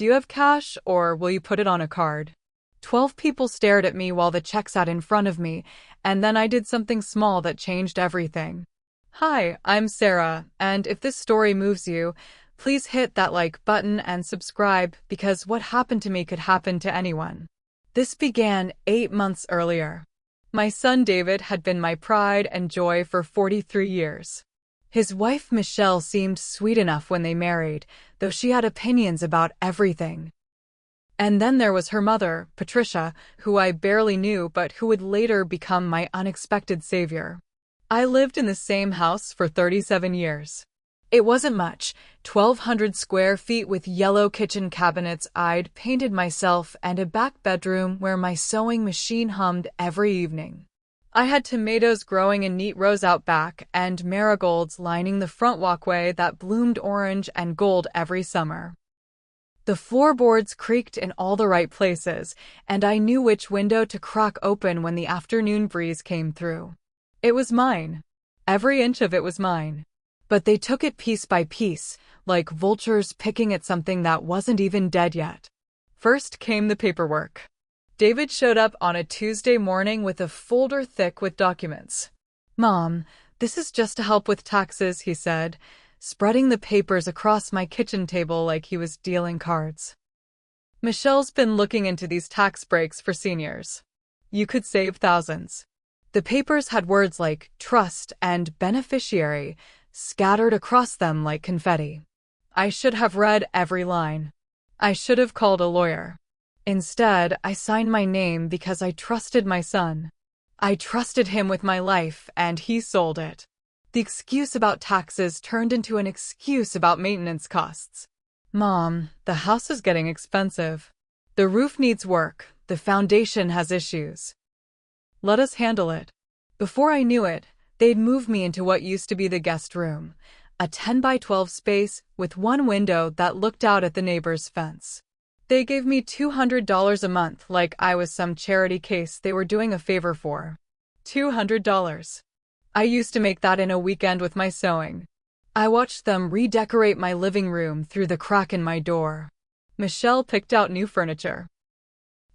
Do you have cash, or will you put it on a card? 12 people stared at me while the check sat in front of me, and then I did something small that changed everything. Hi, I'm Sarah, and if this story moves you, please hit that like button and subscribe because what happened to me could happen to anyone. This began 8 months earlier. My son David had been my pride and joy for 43 years. His wife Michelle seemed sweet enough when they married, though she had opinions about everything. And then there was her mother, Patricia, who I barely knew but who would later become my unexpected savior. I lived in the same house for 37 years. It wasn't much, 1,200 square feet with yellow kitchen cabinets. I'd painted myself and a back bedroom where my sewing machine hummed every evening. I had tomatoes growing in neat rows out back and marigolds lining the front walkway that bloomed orange and gold every summer. The floorboards creaked in all the right places, and I knew which window to crack open when the afternoon breeze came through. It was mine. Every inch of it was mine. But they took it piece by piece, like vultures picking at something that wasn't even dead yet. First came the paperwork. David showed up on a Tuesday morning with a folder thick with documents. "Mom, this is just to help with taxes," he said, spreading the papers across my kitchen table like he was dealing cards. "Michelle's been looking into these tax breaks for seniors. You could save thousands." The papers had words like trust and beneficiary scattered across them like confetti. I should have read every line. I should have called a lawyer. Instead, I signed my name because I trusted my son. I trusted him with my life, and he sold it. The excuse about taxes turned into an excuse about maintenance costs. "Mom, the house is getting expensive. The roof needs work. The foundation has issues. Let us handle it." Before I knew it, they'd moved me into what used to be the guest room, a 10 by 12 space with one window that looked out at the neighbor's fence. They gave me $200 a month like I was some charity case they were doing a favor for. $200. I used to make that in a weekend with my sewing. I watched them redecorate my living room through the crack in my door. Michelle picked out new furniture.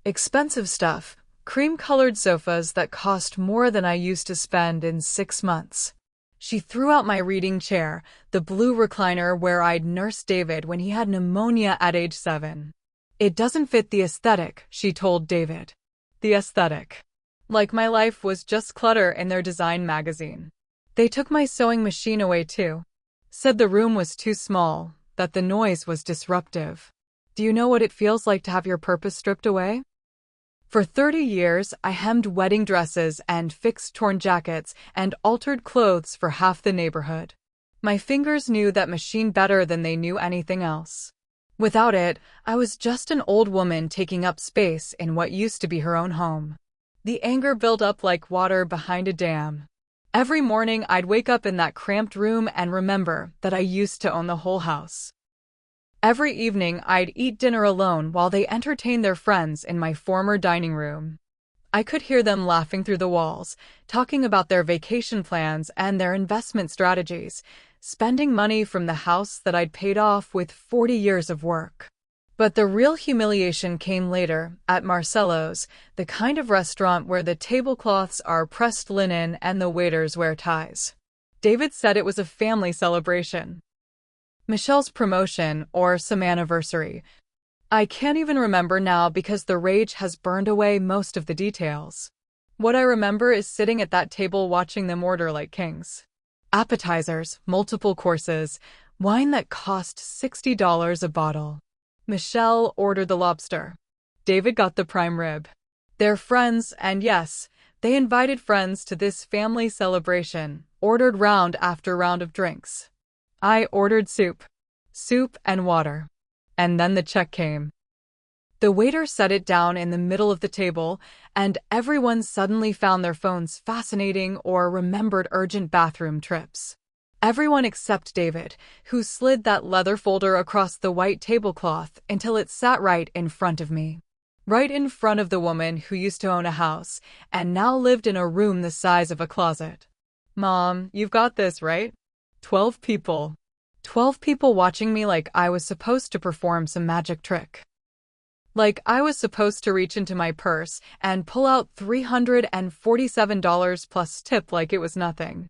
Expensive stuff, cream-colored sofas that cost more than I used to spend in 6 months. She threw out my reading chair, the blue recliner where I'd nursed David when he had pneumonia at age 7. "It doesn't fit the aesthetic," she told David. The aesthetic. Like my life was just clutter in their design magazine. They took my sewing machine away too. Said the room was too small, that the noise was disruptive. Do you know what it feels like to have your purpose stripped away? For 30 years, I hemmed wedding dresses and fixed torn jackets and altered clothes for half the neighborhood. My fingers knew that machine better than they knew anything else. Without it, I was just an old woman taking up space in what used to be her own home. The anger built up like water behind a dam. Every morning I'd wake up in that cramped room and remember that I used to own the whole house. Every evening I'd eat dinner alone while they entertained their friends in my former dining room. I could hear them laughing through the walls, talking about their vacation plans and their investment strategies, spending money from the house that I'd paid off with 40 years of work. But the real humiliation came later, at Marcello's, the kind of restaurant where the tablecloths are pressed linen and the waiters wear ties. David said it was a family celebration. Michelle's promotion, or some anniversary. I can't even remember now because the rage has burned away most of the details. What I remember is sitting at that table watching them order like kings. Appetizers, multiple courses, wine that cost $60 a bottle. Michelle ordered the lobster. David got the prime rib. They're friends, and yes, they invited friends to this family celebration, ordered round after round of drinks. I ordered soup and water. And then the check came. The waiter set it down in the middle of the table, and everyone suddenly found their phones fascinating or remembered urgent bathroom trips. Everyone except David, who slid that leather folder across the white tablecloth until it sat right in front of me. Right in front of the woman who used to own a house and now lived in a room the size of a closet. "Mom, you've got this, right? 12 people. 12 people watching me like I was supposed to perform some magic trick. Like I was supposed to reach into my purse and pull out $347 plus tip like it was nothing.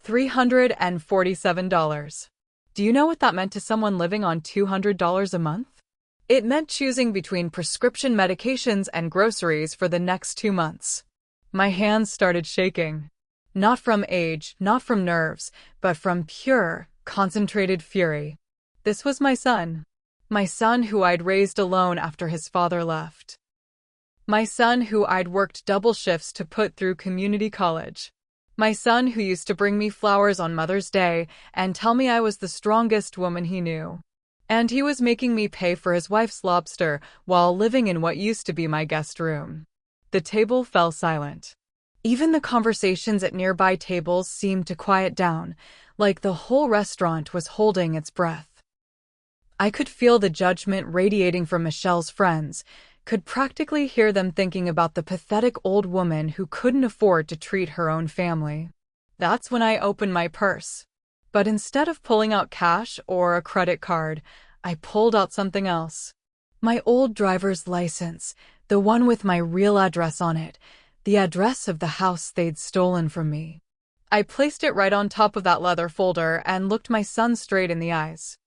$347. Do you know what that meant to someone living on $200 a month? It meant choosing between prescription medications and groceries for the next 2 months. My hands started shaking. Not from age, not from nerves, but from pure, concentrated fury. This was my son. My son who I'd raised alone after his father left. My son who I'd worked double shifts to put through community college. My son who used to bring me flowers on Mother's Day and tell me I was the strongest woman he knew. And he was making me pay for his wife's lobster while living in what used to be my guest room. The table fell silent. Even the conversations at nearby tables seemed to quiet down, like the whole restaurant was holding its breath. I could feel the judgment radiating from Michelle's friends, could practically hear them thinking about the pathetic old woman who couldn't afford to treat her own family. That's when I opened my purse. But instead of pulling out cash or a credit card, I pulled out something else. My old driver's license, the one with my real address on it, the address of the house they'd stolen from me. I placed it right on top of that leather folder and looked my son straight in the eyes.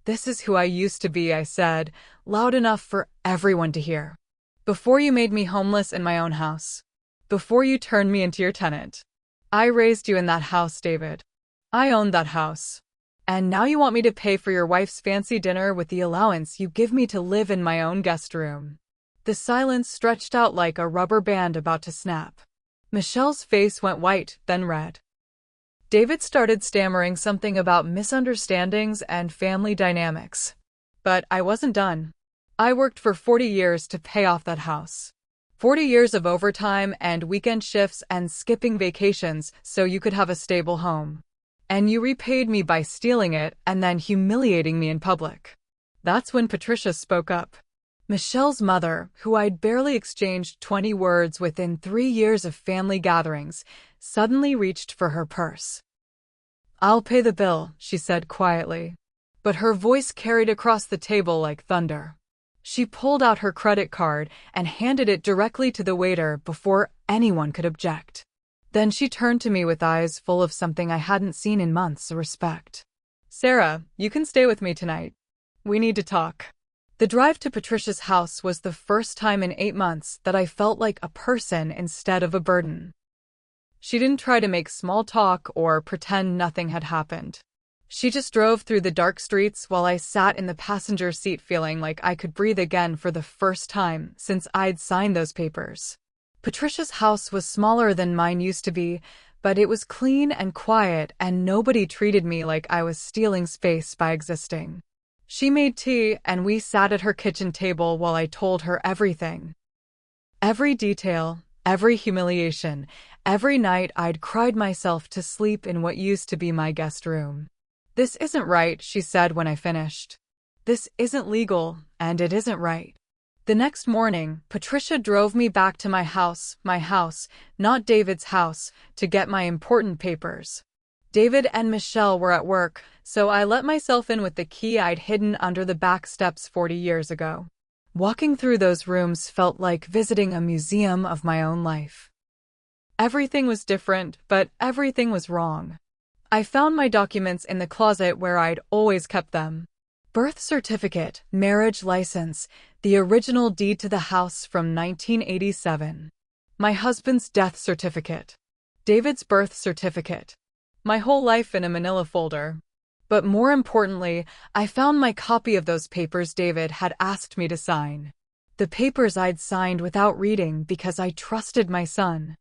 "This is who I used to be," I said, loud enough for everyone to hear. "Before you made me homeless in my own house. Before you turned me into your tenant. I raised you in that house, David. I owned that house. And now you want me to pay for your wife's fancy dinner with the allowance you give me to live in my own guest room." The silence stretched out like a rubber band about to snap. Michelle's face went white, then red. David started stammering something about misunderstandings and family dynamics. But I wasn't done. I worked for 40 years to pay off that house. 40 years of overtime and weekend shifts and skipping vacations so you could have a stable home. And you repaid me by stealing it and then humiliating me in public. That's when Patricia spoke up. Michelle's mother, who I'd barely exchanged 20 words with in 3 years of family gatherings, suddenly reached for her purse. "I'll pay the bill," she said quietly. But her voice carried across the table like thunder. She pulled out her credit card and handed it directly to the waiter before anyone could object. Then she turned to me with eyes full of something I hadn't seen in months, respect. "Sarah, you can stay with me tonight. We need to talk." The drive to Patricia's house was the first time in 8 months that I felt like a person instead of a burden. She didn't try to make small talk or pretend nothing had happened. She just drove through the dark streets while I sat in the passenger seat feeling like I could breathe again for the first time since I'd signed those papers. Patricia's house was smaller than mine used to be, but it was clean and quiet and nobody treated me like I was stealing space by existing. She made tea and we sat at her kitchen table while I told her everything. Every detail, every humiliation, every night I'd cried myself to sleep in what used to be my guest room. "This isn't right," she said when I finished. "This isn't legal, and it isn't right." The next morning, Patricia drove me back to my house, not David's house, to get my important papers. David and Michelle were at work, so I let myself in with the key I'd hidden under the back steps 40 years ago. Walking through those rooms felt like visiting a museum of my own life. Everything was different, but everything was wrong. I found my documents in the closet where I'd always kept them. Birth certificate, marriage license, the original deed to the house from 1987. My husband's death certificate. David's birth certificate. My whole life in a manila folder. But more importantly, I found my copy of those papers David had asked me to sign. The papers I'd signed without reading because I trusted my son.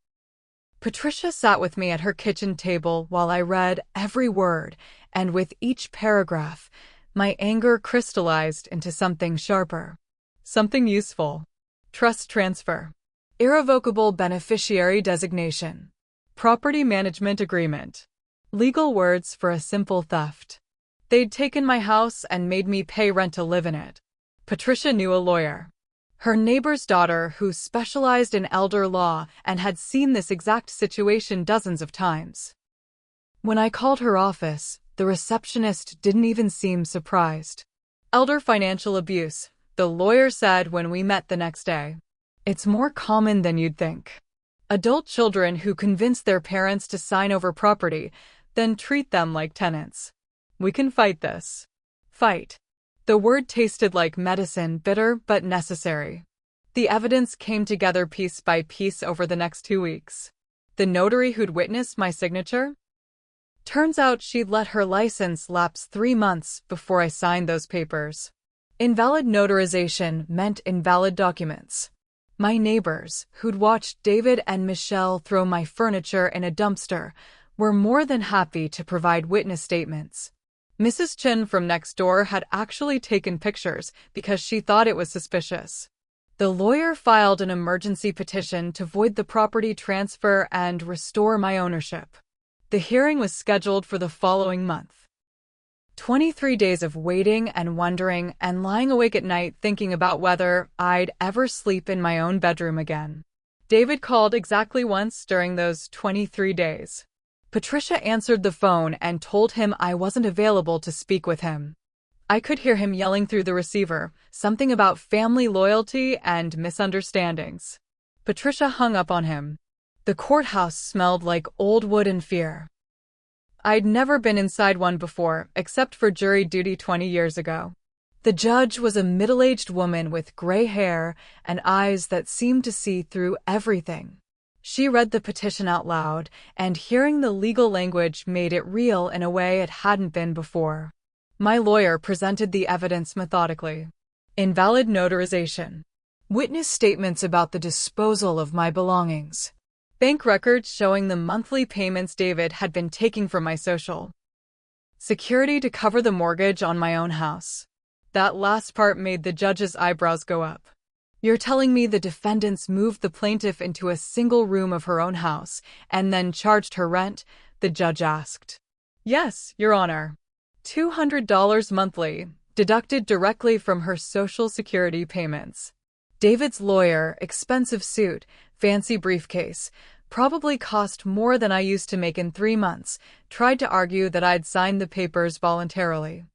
Patricia sat with me at her kitchen table while I read every word, and with each paragraph, my anger crystallized into something sharper. Something useful. Trust transfer. Irrevocable beneficiary designation. Property management agreement. Legal words for a simple theft. They'd taken my house and made me pay rent to live in it. Patricia knew a lawyer. Her neighbor's daughter who specialized in elder law and had seen this exact situation dozens of times. When I called her office, The receptionist didn't even seem surprised. Elder financial abuse, the lawyer said when we met the next day. It's more common than you'd think. Adult children who convince their parents to sign over property, then treat them like tenants. We can fight this. Fight. The word tasted like medicine, bitter but necessary. The evidence came together piece by piece over the next 2 weeks. The notary who'd witnessed my signature? Turns out she'd let her license lapse 3 months before I signed those papers. Invalid notarization meant invalid documents. My neighbors, who'd watched David and Michelle throw my furniture in a dumpster, were more than happy to provide witness statements. Mrs. Chin from next door had actually taken pictures because she thought it was suspicious. The lawyer filed an emergency petition to void the property transfer and restore my ownership. The hearing was scheduled for the following month. 23 days of waiting and wondering and lying awake at night thinking about whether I'd ever sleep in my own bedroom again. David called exactly once during those 23 days. Patricia answered the phone and told him I wasn't available to speak with him. I could hear him yelling through the receiver, something about family loyalty and misunderstandings. Patricia hung up on him. The courthouse smelled like old wood and fear. I'd never been inside one before, except for jury duty 20 years ago. The judge was a middle-aged woman with gray hair and eyes that seemed to see through everything. She read the petition out loud, and hearing the legal language made it real in a way it hadn't been before. My lawyer presented the evidence methodically. Invalid notarization. Witness statements about the disposal of my belongings. Bank records showing the monthly payments David had been taking from my Social Security to cover the mortgage on my own house. That last part made the judge's eyebrows go up. You're telling me the defendants moved the plaintiff into a single room of her own house and then charged her rent? The judge asked. Yes, Your Honor. $200 monthly, deducted directly from her Social Security payments. David's lawyer, expensive suit, fancy briefcase, probably cost more than I used to make in 3 months, tried to argue that I'd signed the papers voluntarily.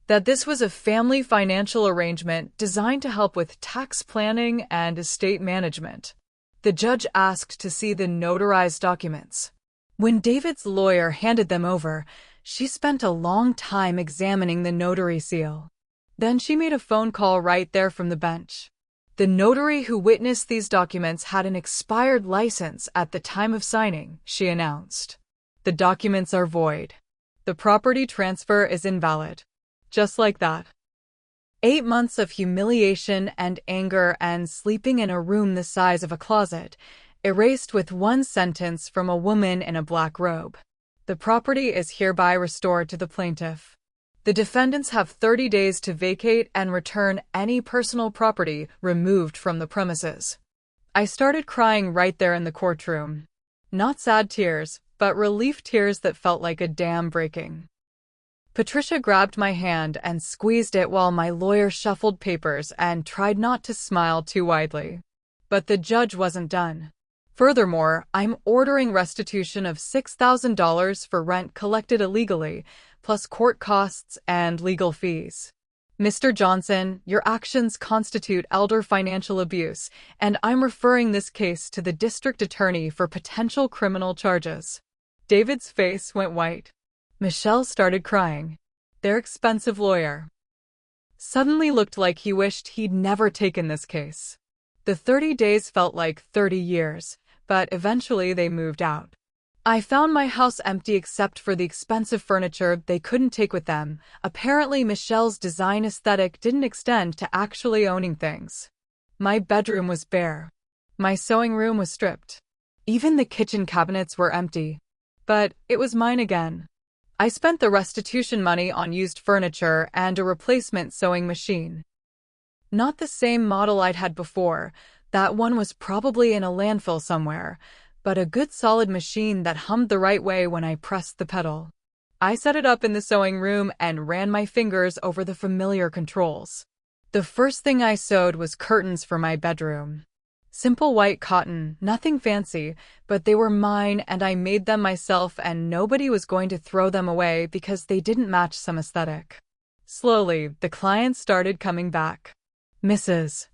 That this was a family financial arrangement designed to help with tax planning and estate management. The judge asked to see the notarized documents. When David's lawyer handed them over, she spent a long time examining the notary seal. Then she made a phone call right there from the bench. The notary who witnessed these documents had an expired license at the time of signing, she announced. The documents are void. The property transfer is invalid. Just like that. 8 months of humiliation and anger and sleeping in a room the size of a closet, erased with one sentence from a woman in a black robe. The property is hereby restored to the plaintiff. The defendants have 30 days to vacate and return any personal property removed from the premises. I started crying right there in the courtroom. Not sad tears, but relief tears that felt like a dam breaking. Patricia grabbed my hand and squeezed it while my lawyer shuffled papers and tried not to smile too widely. But the judge wasn't done. Furthermore, I'm ordering restitution of $6,000 for rent collected illegally, plus court costs and legal fees. Mr. Johnson, your actions constitute elder financial abuse, and I'm referring this case to the district attorney for potential criminal charges. David's face went white. Michelle started crying. Their expensive lawyer suddenly looked like he wished he'd never taken this case. The 30 days felt like 30 years, but eventually they moved out. I found my house empty except for the expensive furniture they couldn't take with them. Apparently, Michelle's design aesthetic didn't extend to actually owning things. My bedroom was bare. My sewing room was stripped. Even the kitchen cabinets were empty. But it was mine again. I spent the restitution money on used furniture and a replacement sewing machine. Not the same model I'd had before. That one was probably in a landfill somewhere, but a good solid machine that hummed the right way when I pressed the pedal. I set it up in the sewing room and ran my fingers over the familiar controls. The first thing I sewed was curtains for my bedroom. Simple white cotton, nothing fancy, but they were mine and I made them myself and nobody was going to throw them away because they didn't match some aesthetic. Slowly, the clients started coming back. Mrs.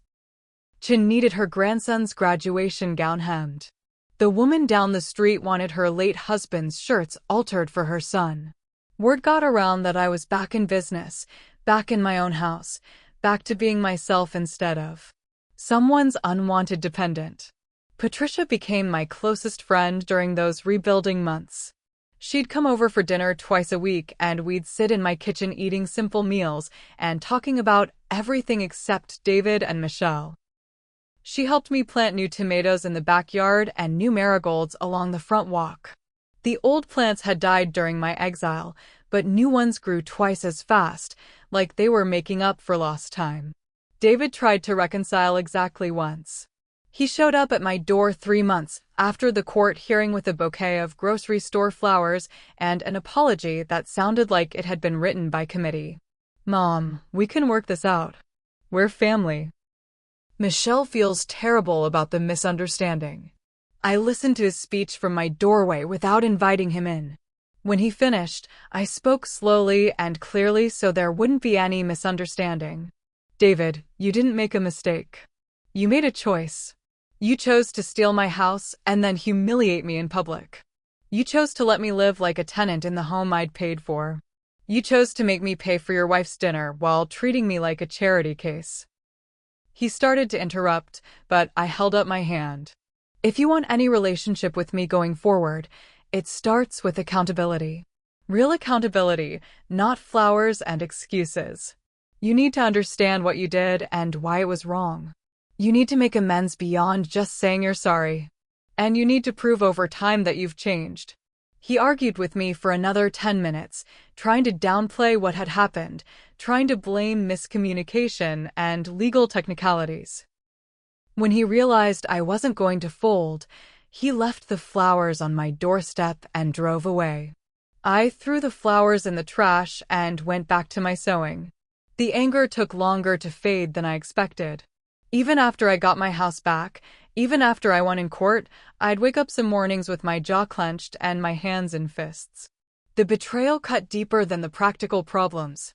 Chin needed her grandson's graduation gown hemmed. The woman down the street wanted her late husband's shirts altered for her son. Word got around that I was back in business, back in my own house, back to being myself instead of someone's unwanted dependent. Patricia became my closest friend during those rebuilding months. She'd come over for dinner twice a week and we'd sit in my kitchen eating simple meals and talking about everything except David and Michelle. She helped me plant new tomatoes in the backyard and new marigolds along the front walk. The old plants had died during my exile, but new ones grew twice as fast, like they were making up for lost time. David tried to reconcile exactly once. He showed up at my door 3 months after the court hearing with a bouquet of grocery store flowers and an apology that sounded like it had been written by committee. Mom, we can work this out. We're family. Michelle feels terrible about the misunderstanding. I listened to his speech from my doorway without inviting him in. When he finished, I spoke slowly and clearly so there wouldn't be any misunderstanding. David, you didn't make a mistake. You made a choice. You chose to steal my house and then humiliate me in public. You chose to let me live like a tenant in the home I'd paid for. You chose to make me pay for your wife's dinner while treating me like a charity case. He started to interrupt, but I held up my hand. If you want any relationship with me going forward, it starts with accountability. Real accountability, not flowers and excuses. You need to understand what you did and why it was wrong. You need to make amends beyond just saying you're sorry. And you need to prove over time that you've changed. He argued with me for another 10 minutes, trying to downplay what had happened, trying to blame miscommunication and legal technicalities. When he realized I wasn't going to fold, he left the flowers on my doorstep and drove away. I threw the flowers in the trash and went back to my sewing. The anger took longer to fade than I expected. Even after I got my house back, even after I won in court, I'd wake up some mornings with my jaw clenched and my hands in fists. The betrayal cut deeper than the practical problems.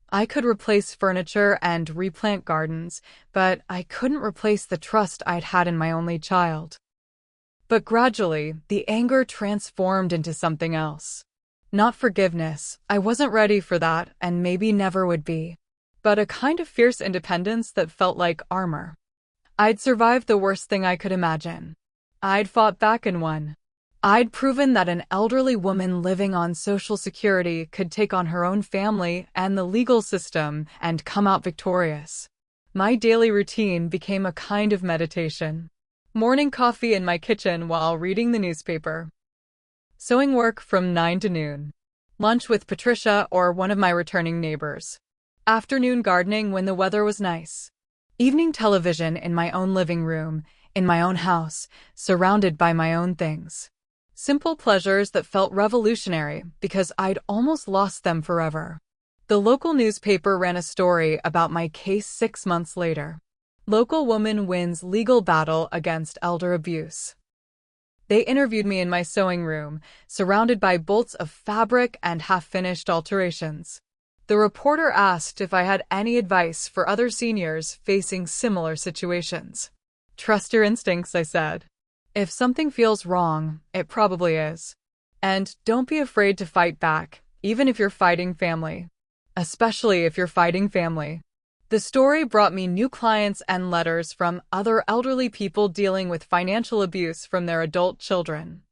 I could replace furniture and replant gardens, but I couldn't replace the trust I'd had in my only child. But gradually, the anger transformed into something else. Not forgiveness, I wasn't ready for that and maybe never would be. But a kind of fierce independence that felt like armor. I'd survived the worst thing I could imagine. I'd fought back and won. I'd proven that an elderly woman living on Social Security could take on her own family and the legal system and come out victorious. My daily routine became a kind of meditation. Morning coffee in my kitchen while reading the newspaper. Sewing work from 9 to noon. Lunch with Patricia or one of my returning neighbors. Afternoon gardening when the weather was nice. Evening television in my own living room, in my own house, surrounded by my own things. Simple pleasures that felt revolutionary because I'd almost lost them forever. The local newspaper ran a story about my case 6 months later. Local woman wins legal battle against elder abuse. They interviewed me in my sewing room, surrounded by bolts of fabric and half-finished alterations. The reporter asked if I had any advice for other seniors facing similar situations. Trust your instincts, I said. If something feels wrong, it probably is. And don't be afraid to fight back, even if you're fighting family. Especially if you're fighting family. The story brought me new clients and letters from other elderly people dealing with financial abuse from their adult children.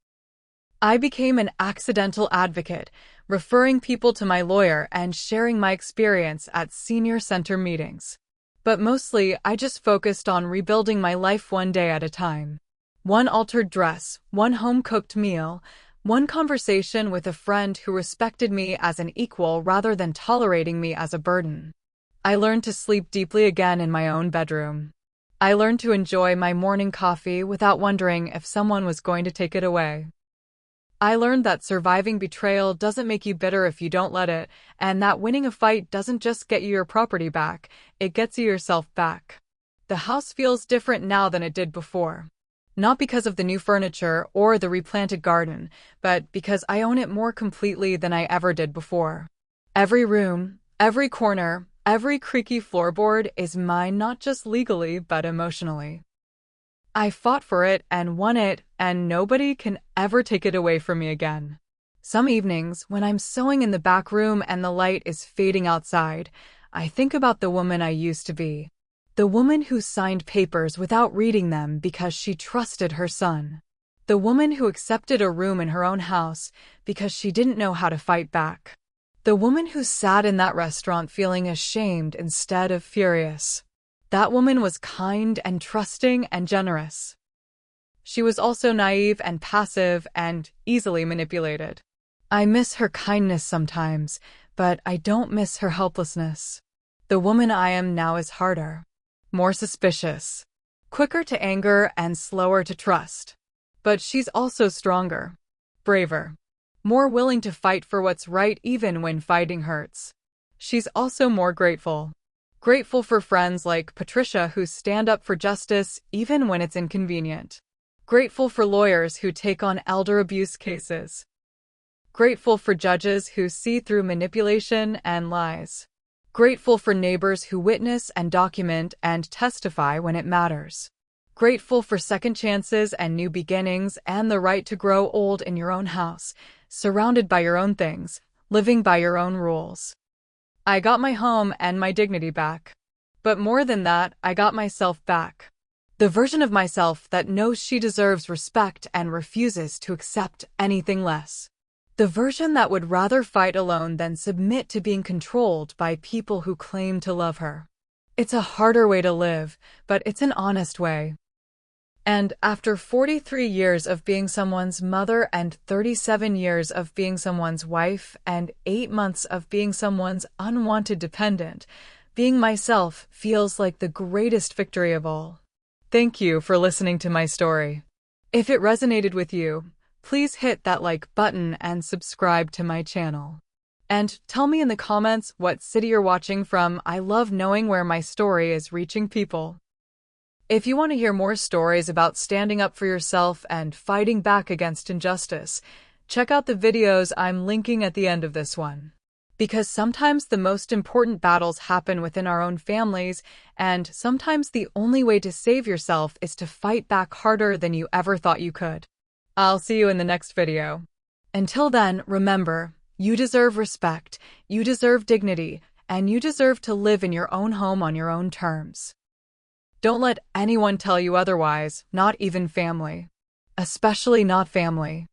I became an accidental advocate, referring people to my lawyer and sharing my experience at senior center meetings. But mostly, I just focused on rebuilding my life one day at a time. One altered dress, one home-cooked meal, one conversation with a friend who respected me as an equal rather than tolerating me as a burden. I learned to sleep deeply again in my own bedroom. I learned to enjoy my morning coffee without wondering if someone was going to take it away. I learned that surviving betrayal doesn't make you bitter if you don't let it, and that winning a fight doesn't just get you your property back, it gets you yourself back. The house feels different now than it did before. Not because of the new furniture or the replanted garden, but because I own it more completely than I ever did before. Every room, every corner, every creaky floorboard is mine, not just legally, but emotionally. I fought for it and won it, and nobody can ever take it away from me again. Some evenings, when I'm sewing in the back room and the light is fading outside, I think about the woman I used to be. The woman who signed papers without reading them because she trusted her son. The woman who accepted a room in her own house because she didn't know how to fight back. The woman who sat in that restaurant feeling ashamed instead of furious. That woman was kind and trusting and generous. She was also naive and passive and easily manipulated. I miss her kindness sometimes, but I don't miss her helplessness. The woman I am now is harder, more suspicious, quicker to anger and slower to trust. But she's also stronger, braver, more willing to fight for what's right even when fighting hurts. She's also more grateful. Grateful for friends like Patricia who stand up for justice even when it's inconvenient. Grateful for lawyers who take on elder abuse cases. Grateful for judges who see through manipulation and lies. Grateful for neighbors who witness and document and testify when it matters. Grateful for second chances and new beginnings and the right to grow old in your own house, surrounded by your own things, living by your own rules. I got my home and my dignity back. But more than that, I got myself back. The version of myself that knows she deserves respect and refuses to accept anything less. The version that would rather fight alone than submit to being controlled by people who claim to love her. It's a harder way to live, but it's an honest way. And after 43 years of being someone's mother and 37 years of being someone's wife and 8 months of being someone's unwanted dependent, being myself feels like the greatest victory of all. Thank you for listening to my story. If it resonated with you, please hit that like button and subscribe to my channel. And tell me in the comments what city you're watching from. I love knowing where my story is reaching people. If you want to hear more stories about standing up for yourself and fighting back against injustice, check out the videos I'm linking at the end of this one. Because sometimes the most important battles happen within our own families, and sometimes the only way to save yourself is to fight back harder than you ever thought you could. I'll see you in the next video. Until then, remember, you deserve respect, you deserve dignity, and you deserve to live in your own home on your own terms. Don't let anyone tell you otherwise, not even family. Especially not family.